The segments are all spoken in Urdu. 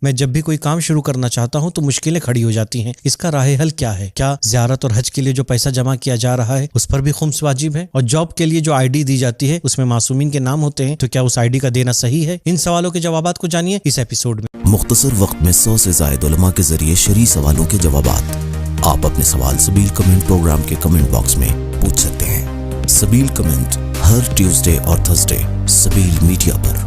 میں جب بھی کوئی کام شروع کرنا چاہتا ہوں تو مشکلیں کھڑی ہو جاتی ہیں. اس کا راہ حل کیا ہے؟ کیا زیارت اور حج کے لیے جو پیسہ جمع کیا جا رہا ہے اس پر بھی خمس واجب ہے؟ اور جاب کے لیے جو آئی ڈی دی جاتی ہے اس میں معصومین کے نام ہوتے ہیں، تو کیا اس آئی ڈی کا دینا صحیح ہے؟ ان سوالوں کے جوابات کو جانیے اس ایپیسوڈ میں. مختصر وقت میں 100 سے زائد علماء کے ذریعے شرعی سوالوں کے جوابات. آپ اپنے سوال سبیل کمنٹ پروگرام کے کمنٹ باکس میں پوچھ سکتے ہیں. سبیل کمنٹ ہر ٹیوزڈے اور تھرسڈے سبیل میڈیا پر.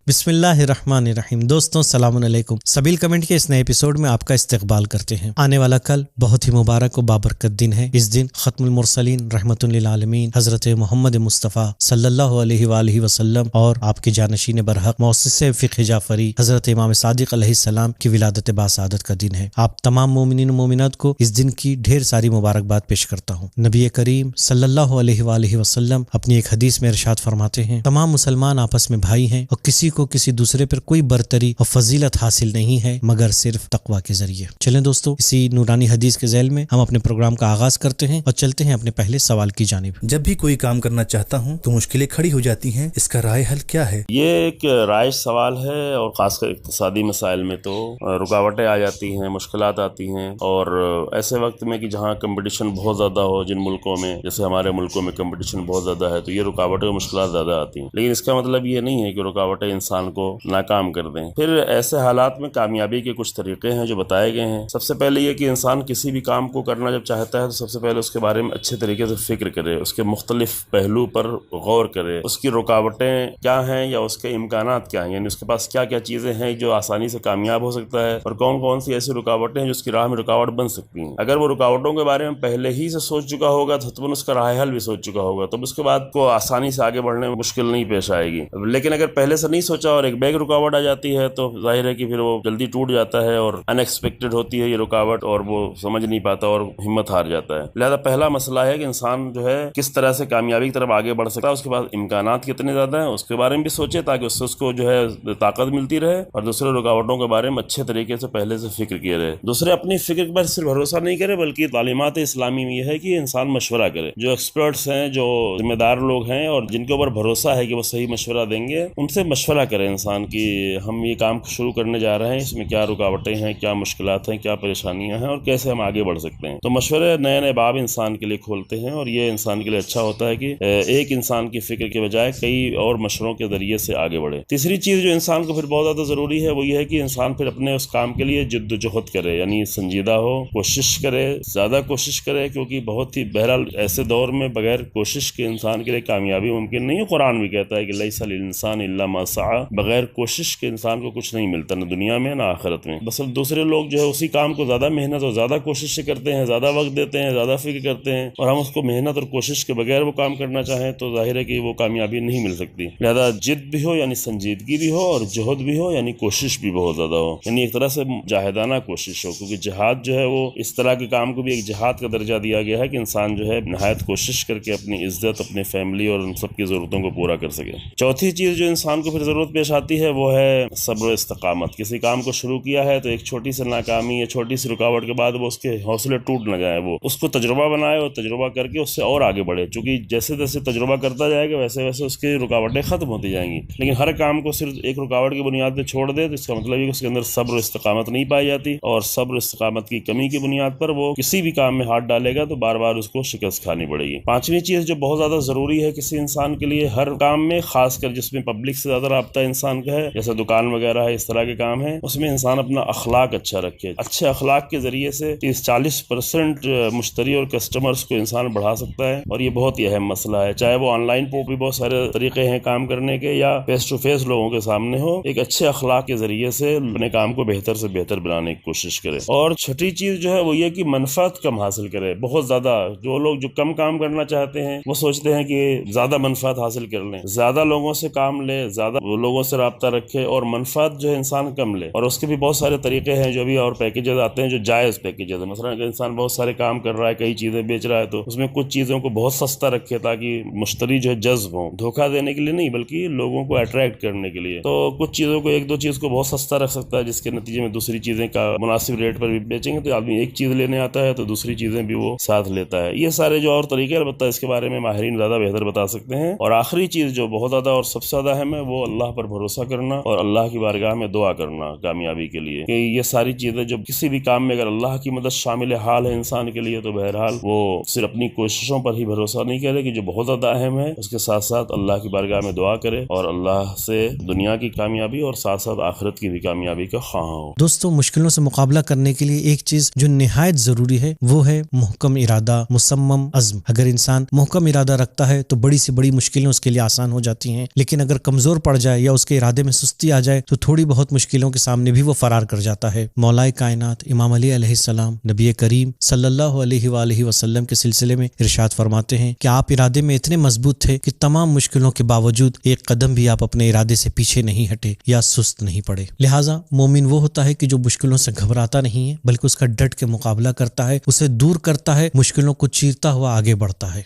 بسم اللہ الرحمن الرحیم. دوستوں السلام علیکم. سبیل کمنٹ کے اس نئے ایپیسوڈ میں آپ کا استقبال کرتے ہیں. آنے والا کل بہت ہی مبارک و بابرکت دن ہے. اس دن ختم المرسلین رحمت للعالمین حضرت محمد مصطفیٰ صلی اللہ علیہ وآلہ وسلم اور آپ کے جانشین برحق مؤسس فقہ جعفری حضرت امام صادق علیہ السلام کی ولادت باسعادت کا دن ہے. آپ تمام مومنین و مومنات کو اس دن کی ڈھیر ساری مبارکباد پیش کرتا ہوں. نبی کریم صلی اللہ علیہ وآلہ وسلم اپنی ایک حدیث میں ارشاد فرماتے ہیں، تمام مسلمان آپس میں بھائی ہیں اور کسی دوسرے پر کوئی برتری اور فضیلت حاصل نہیں ہے مگر صرف تقوی کے ذریعے. چلیں دوستو، اسی نورانی حدیث کے ذیل میں ہم اپنے پروگرام کا آغاز کرتے ہیں اور چلتے ہیں اپنے پہلے سوال کی جانب. جب بھی کوئی کام کرنا چاہتا ہوں تو مشکلیں کھڑی ہو جاتی ہیں، اس کا رائے حل کیا ہے؟ یہ ایک رائج سوال ہے، اور خاص کر اقتصادی مسائل میں تو رکاوٹیں آ جاتی ہیں، مشکلات آتی ہیں، اور ایسے وقت میں کہ جہاں کمپٹیشن بہت زیادہ ہو، جن ملکوں میں جیسے ہمارے ملکوں میں کمپٹیشن بہت زیادہ ہے، تو یہ رکاوٹیں اور مشکلات زیادہ آتی ہیں. لیکن اس کا مطلب یہ نہیں ہے کہ رکاوٹیں انسان کو ناکام کر دیں. پھر ایسے حالات میں کامیابی کے کچھ طریقے ہیں جو بتائے گئے ہیں. سب سے پہلے یہ کہ انسان کسی بھی کام کو کرنا جب چاہتا ہے تو سب سے پہلے اس کے بارے میں اچھے طریقے سے فکر کرے، اس کے مختلف پہلو پر غور کرے، اس کی رکاوٹیں کیا ہیں یا اس کے امکانات کیا ہیں، یعنی اس کے پاس کیا کیا چیزیں ہیں جو آسانی سے کامیاب ہو سکتا ہے، اور کون کون سی ایسی رکاوٹیں ہیں جو اس کی راہ میں رکاوٹ بن سکتی ہیں. اگر وہ رکاوٹوں کے بارے میں پہلے ہی سے سوچ چکا ہوگا تو اس کا راہ حل بھی سوچ چکا ہوگا، تو اس کے بعد کو آسانی سے آگے بڑھنے میں مشکل نہیں پیش آئے گی. لیکن اگر پہلے سے نہیں سوچا اور ایک بیگ رکاوٹ آ جاتی ہے تو ظاہر ہے کہ پھر وہ جلدی ٹوٹ جاتا ہے، اور ان ایکسپیکٹڈ ہوتی ہے یہ رکاوٹ، اور وہ سمجھ نہیں پاتا اور ہمت ہار جاتا ہے. لہذا پہلا مسئلہ ہے کہ انسان جو ہے کس طرح سے کامیابی کی طرف آگے بڑھ سکتا ہے، اس کے پاس امکانات کتنے زیادہ ہیں اس کے بارے میں بھی سوچے، تاکہ اس سے اس کو جو ہے طاقت ملتی رہے، اور دوسرے رکاوٹوں کے بارے میں اچھے طریقے سے پہلے سے فکر کیے رہے. دوسرے اپنی فکر پر صرف بھروسہ نہیں کرے، بلکہ تعلیمات اسلامی میں یہ ہے کہ انسان مشورہ کرے. جو ایکسپرٹس ہیں، جو ذمہ دار لوگ ہیں اور جن کے اوپر بھروسہ ہے کہ وہ صحیح مشورہ دیں گے، ان سے مشورہ کرے انسان کی ہم یہ کام شروع کرنے جا رہے ہیں، اس میں کیا رکاوٹیں ہیں، کیا مشکلات ہیں، کیا پریشانیاں ہیں، اور کیسے ہم آگے بڑھ سکتے ہیں. تو مشورے نئے نئے باب انسان کے لیے کھولتے ہیں، اور یہ انسان کے لیے اچھا ہوتا ہے کہ ایک انسان کی فکر کے بجائے کئی اور مشوروں کے ذریعے سے آگے بڑھے. تیسری چیز جو انسان کو پھر بہت زیادہ ضروری ہے وہ یہ ہے کہ انسان پھر اپنے اس کام کے لیے جد و جہد کرے، یعنی سنجیدہ ہو، کوشش کرے، زیادہ کوشش کرے، کیونکہ بہت ہی بہرحال ایسے دور میں بغیر کوشش کے انسان کے لیے کامیابی ممکن نہیں ہے. قرآن بھی کہتا ہے کہ لیس للانسان الا ما سعى، بغیر کوشش کے انسان کو کچھ نہیں ملتا، نہ دنیا میں نہ آخرت میں. بس دوسرے لوگ جو ہے اسی کام کو زیادہ محنت اور زیادہ کوشش سے کرتے ہیں، زیادہ وقت دیتے ہیں، زیادہ فکر کرتے ہیں، اور ہم اس کو محنت اور کوشش کے بغیر وہ کام کرنا چاہیں تو ظاہر ہے کہ وہ کامیابی نہیں مل سکتی. لہذا جد بھی ہو یعنی سنجیدگی بھی ہو، اور جہد بھی ہو یعنی کوشش بھی بہت زیادہ ہو، یعنی ایک طرح سے جاہدانہ کوشش ہو، کیونکہ جہاد جو ہے وہ اس طرح کے کام کو بھی ایک جہاد کا درجہ دیا گیا ہے کہ انسان جو ہے نہایت کوشش کر کے اپنی عزت، اپنے فیملی اور ان سب کی ضرورتوں کو پورا کر سکے. چوتھی چیز جو انسان کو پھر ضرورت پیش آتی ہے وہ ہے صبر و استقامت. کسی کام کو شروع کیا ہے تو ایک چھوٹی سی ناکامی یا چھوٹی سی رکاوٹ کے بعد وہ اس کے حوصلے ٹوٹ نہ جائے، وہ اس کو تجربہ بنائے اور تجربہ کر کے اس سے اور آگے بڑھے. چونکہ جیسے جیسے تجربہ کرتا جائے گا ویسے ویسے اس کی رکاوٹیں ختم ہوتی جائیں گی. لیکن ہر کام کو صرف ایک رکاوٹ کی بنیاد پہ چھوڑ دے تو اس کا مطلب ہے کہ اس کے اندر صبر و استقامت نہیں پائی جاتی، اور صبر و استقامت کی کمی کی بنیاد پر وہ کسی بھی کام میں ہاتھ ڈالے گا تو بار بار اس کو شکست کھانی پڑے گی. پانچویں چیز جو بہت زیادہ ضروری ہے کسی انسان کے لیے ہر کام میں، خاص کر جس میں پبلک سے زیادہ رابطہ انسان کا ہے، جیسے دکان وغیرہ ہے، اس طرح کے کام ہیں، اس میں انسان اپنا اخلاق اچھا رکھے. اچھے اخلاق کے ذریعے سے 30-40% مشتری اور کسٹمرز کو انسان بڑھا سکتا ہے، اور یہ بہت ہی اہم مسئلہ ہے. چاہے وہ آن لائن پر بھی بہت سارے طریقے ہیں کام کرنے کے، یا فیس ٹو فیس لوگوں کے سامنے ہو، ایک اچھے اخلاق کے ذریعے سے اپنے کام کو بہتر سے بہتر بنانے کی کوشش کرے. اور چھٹی چیز جو ہے وہ یہ کہ منفعت کم حاصل کرے. بہت زیادہ جو لوگ جو کم کام کرنا چاہتے ہیں وہ سوچتے ہیں کہ زیادہ منفعت حاصل کر لیں، زیادہ لوگوں سے کام لے، زیادہ لوگوں سے رابطہ رکھے، اور منفعت جو ہے انسان کم لے. اور اس کے بھی بہت سارے طریقے ہیں جو بھی، اور پیکیجز آتے ہیں جو جائز پیکیجز ہیں. مثلا اگر انسان بہت سارے کام کر رہا ہے، کئی چیزیں بیچ رہا ہے، تو اس میں کچھ چیزوں کو بہت سستا رکھے تاکہ مشتری جو ہے جذب ہو، دھوکہ دینے کے لیے نہیں بلکہ لوگوں کو اٹریکٹ کرنے کے لیے. تو کچھ چیزوں کو، ایک دو چیز کو بہت سستا رکھ سکتا ہے، جس کے نتیجے میں دوسری چیزیں کا مناسب ریٹ پر بھی بیچیں گے تو آدمی ایک چیز لینے آتا ہے تو دوسری چیزیں بھی وہ ساتھ لیتا ہے. یہ سارے جو اور طریقے، البتہ اس کے بارے میں ماہرین زیادہ بہتر بتا سکتے ہیں. اور آخری چیز جو بہت زیادہ اور سب سے زیادہ اہم ہے وہ اللہ اللہ پر بھروسہ کرنا اور اللہ کی بارگاہ میں دعا کرنا کامیابی کے لیے، کہ یہ ساری چیزیں جب کسی بھی کام میں اگر اللہ کی مدد شامل حال ہے انسان کے لیے تو بہرحال وہ صرف اپنی کوششوں پر ہی بھروسہ نہیں کرے کہ جو بہت زیادہ اہم ہے، اس کے ساتھ ساتھ اللہ کی بارگاہ میں دعا کرے اور اللہ سے دنیا کی کامیابی اور ساتھ ساتھ آخرت کی بھی کامیابی کا خواہاں ہو۔ دوستوں، مشکلوں سے مقابلہ کرنے کے لیے ایک چیز جو نہایت ضروری ہے وہ ہے محکم ارادہ، مصمم عزم۔ اگر انسان محکم ارادہ رکھتا ہے تو بڑی سے بڑی مشکلیں اس کے لیے آسان ہو جاتی ہیں، لیکن اگر کمزور پڑ جائے یا اس کے ارادے میں سستی آ جائے تو تھوڑی بہت مشکلوں کے سامنے بھی وہ فرار کر جاتا ہے۔ مولا کائنات امام علی علیہ السلام نبی کریم صلی اللہ علیہ وآلہ وسلم کے سلسلے میں ارشاد فرماتے ہیں کہ آپ ارادے میں اتنے مضبوط تھے کہ تمام مشکلوں کے باوجود ایک قدم بھی آپ اپنے ارادے سے پیچھے نہیں ہٹے یا سست نہیں پڑے۔ لہٰذا مومن وہ ہوتا ہے کہ جو مشکلوں سے گھبراتا نہیں ہے بلکہ اس کا ڈٹ کے مقابلہ کرتا ہے، اسے دور کرتا ہے، مشکلوں کو چیرتا ہوا آگے بڑھتا ہے۔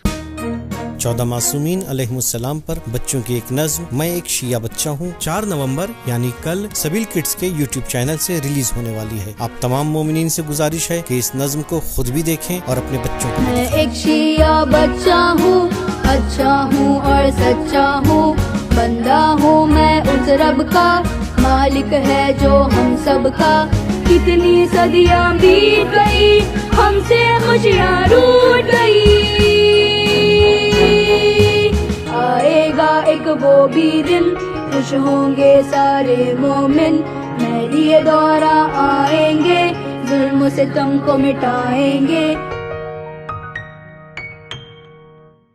14 معصومین علیہ السلام پر بچوں کی ایک نظم میں ایک شیعہ بچہ ہوں 4 نومبر یعنی کل سبیل کڈز کے یوٹیوب چینل سے ریلیز ہونے والی ہے۔ آپ تمام مومنین سے گزارش ہے کہ اس نظم کو خود بھی دیکھیں اور اپنے بچوں کو میں ایک شیعہ بچہ ہوں، اچھا ہوں اور سچا ہوں، بندہ ہوں میں اس رب کا، مالک ہے جو ہم سب کا۔ کتنی صدیاں بیت گئی، ہم سے خوشیاں روٹ گئی، آئے گا ایک وہ بھی دن، خوش ہوں گے سارے مومن، مہدی دورہ آئیں گے، ظلم و ستم کو مٹائیں گے۔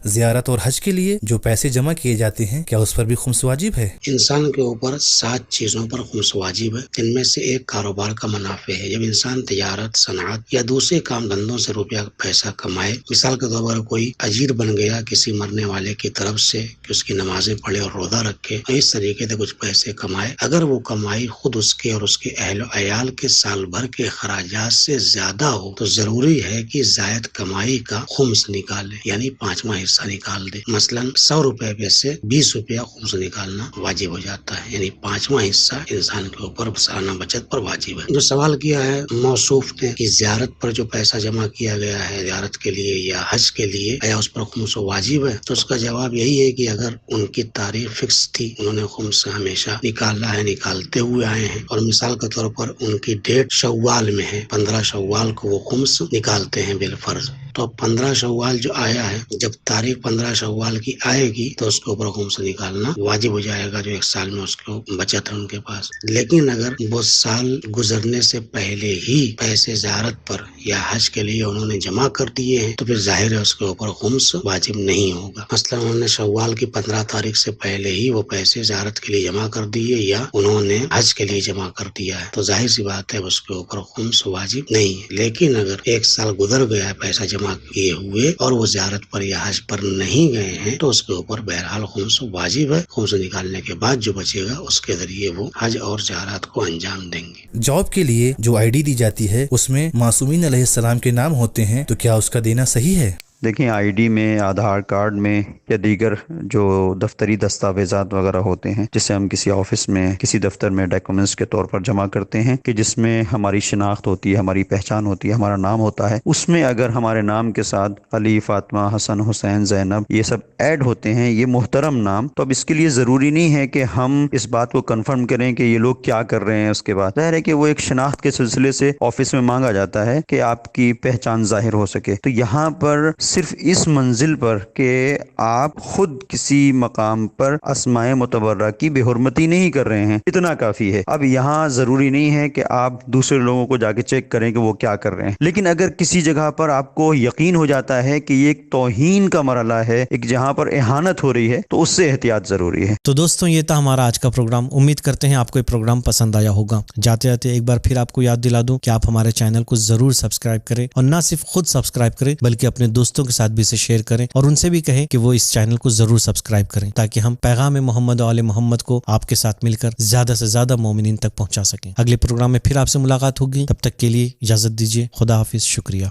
زیارت اور حج کے لیے جو پیسے جمع کیے جاتے ہیں کیا اس پر بھی خمس واجب ہے؟ انسان کے اوپر 7 چیزوں پر خمس واجب ہے، جن میں سے ایک کاروبار کا منافع ہے۔ جب انسان تجارت، صنعت یا دوسرے کام دھندوں سے روپیہ پیسہ کمائے، مثال کے طور پر کوئی اجیر بن گیا کسی مرنے والے کی طرف سے کہ اس کی نمازیں پڑھے اور روزہ رکھے، اس طریقے سے کچھ پیسے کمائے، اگر وہ کمائی خود اس کے اور اس کے اہل و عیال کے سال بھر کے اخراجات سے زیادہ ہو تو ضروری ہے کہ زائد کمائی کا خمس نکالے، یعنی 5واں حصہ نکال دے۔ مثلا 100 روپے میں سے 20 روپیہ خمس نکالنا واجب ہو جاتا ہے، یعنی 5واں حصہ انسان کے اوپر سالانہ بچت پر واجب ہے۔ جو سوال کیا ہے موصوف نے کہ زیارت پر جو پیسہ جمع کیا گیا ہے زیارت کے لیے یا حج کے لیے، یا اس پر خمس واجب ہے، تو اس کا جواب یہی ہے کہ اگر ان کی تاریخ فکس تھی، انہوں نے خمس ہمیشہ نکالا ہے، نکالتے ہوئے آئے ہیں، اور مثال کے طور پر ان کی ڈیٹ شوال میں ہے، 15 شوال کو وہ خمس نکالتے ہیں بالفرض، تو 15 شوال جو آیا ہے، جب تاریخ 15 شوال کی آئے گی تو اس کے اوپر خمس نکالنا واجب ہو جائے گا، جو ایک سال میں اس کو بچت ہے ان کے پاس۔ لیکن اگر وہ سال گزرنے سے پہلے ہی پیسے زیارت پر یا حج کے لیے انہوں نے جمع کر دیے ہیں تو پھر ظاہر ہے اس کے اوپر خمس واجب نہیں ہوگا۔ مثلا انہوں نے شوال کی 15 تاریخ سے پہلے ہی وہ پیسے زیارت کے لیے جمع کر دیے یا انہوں نے حج کے لیے جمع کر دیا ہے، تو ظاہر سی بات ہے اس کے اوپر خمس واجب نہیں ہے۔ لیکن اگر ایک سال گزر گیا ہے پیسہ جمع کیے ہوئے اور وہ زیارت پر یا حج پر نہیں گئے ہیں تو اس کے اوپر بہرحال خمس واجب ہے۔ خمس نکالنے کے بعد جو بچے گا اس کے ذریعے وہ حج اور زیارات کو انجام دیں گے۔ جاب کے لیے جو آئی ڈی دی جاتی ہے اس میں معصومین علیہ السلام کے نام ہوتے ہیں، تو کیا اس کا دینا صحیح ہے؟ دیکھیں، آئی ڈی میں، آدھار کارڈ میں یا دیگر جو دفتری دستاویزات وغیرہ ہوتے ہیں جسے ہم کسی آفس میں، کسی دفتر میں ڈاکومنٹس کے طور پر جمع کرتے ہیں کہ جس میں ہماری شناخت ہوتی ہے، ہماری پہچان ہوتی ہے، ہمارا نام ہوتا ہے، اس میں اگر ہمارے نام کے ساتھ علی، فاطمہ، حسن، حسین، زینب یہ سب ایڈ ہوتے ہیں، یہ محترم نام، تو اب اس کے لیے ضروری نہیں ہے کہ ہم اس بات کو کنفرم کریں کہ یہ لوگ کیا کر رہے ہیں۔ اس کے بعد ظاہر ہے کہ وہ ایک شناخت کے سلسلے سے آفس میں مانگا جاتا ہے کہ آپ کی پہچان ظاہر ہو سکے، تو یہاں پر صرف اس منزل پر کہ آپ خود کسی مقام پر اسماء متبرہ کی بے حرمتی نہیں کر رہے ہیں، اتنا کافی ہے۔ اب یہاں ضروری نہیں ہے کہ آپ دوسرے لوگوں کو جا کے چیک کریں کہ وہ کیا کر رہے ہیں، لیکن اگر کسی جگہ پر آپ کو یقین ہو جاتا ہے کہ یہ ایک توہین کا مرحلہ ہے، ایک جہاں پر اہانت ہو رہی ہے، تو اس سے احتیاط ضروری ہے۔ تو دوستوں، یہ تھا ہمارا آج کا پروگرام۔ امید کرتے ہیں آپ کو یہ پروگرام پسند آیا ہوگا۔ جاتے جاتے ایک بار پھر آپ کو یاد دلا دوں کہ آپ ہمارے چینل کو ضرور سبسکرائب کریں، اور نہ صرف خود سبسکرائب کریں بلکہ اپنے دوستوں کے ساتھ بھی اسے شیئر کریں اور ان سے بھی کہیں کہ وہ اس چینل کو ضرور سبسکرائب کریں، تاکہ ہم پیغام محمد و آل محمد کو آپ کے ساتھ مل کر زیادہ سے زیادہ مومنین تک پہنچا سکیں۔ اگلے پروگرام میں پھر آپ سے ملاقات ہوگی، تب تک کے لیے اجازت دیجیے۔ خدا حافظ، شکریہ۔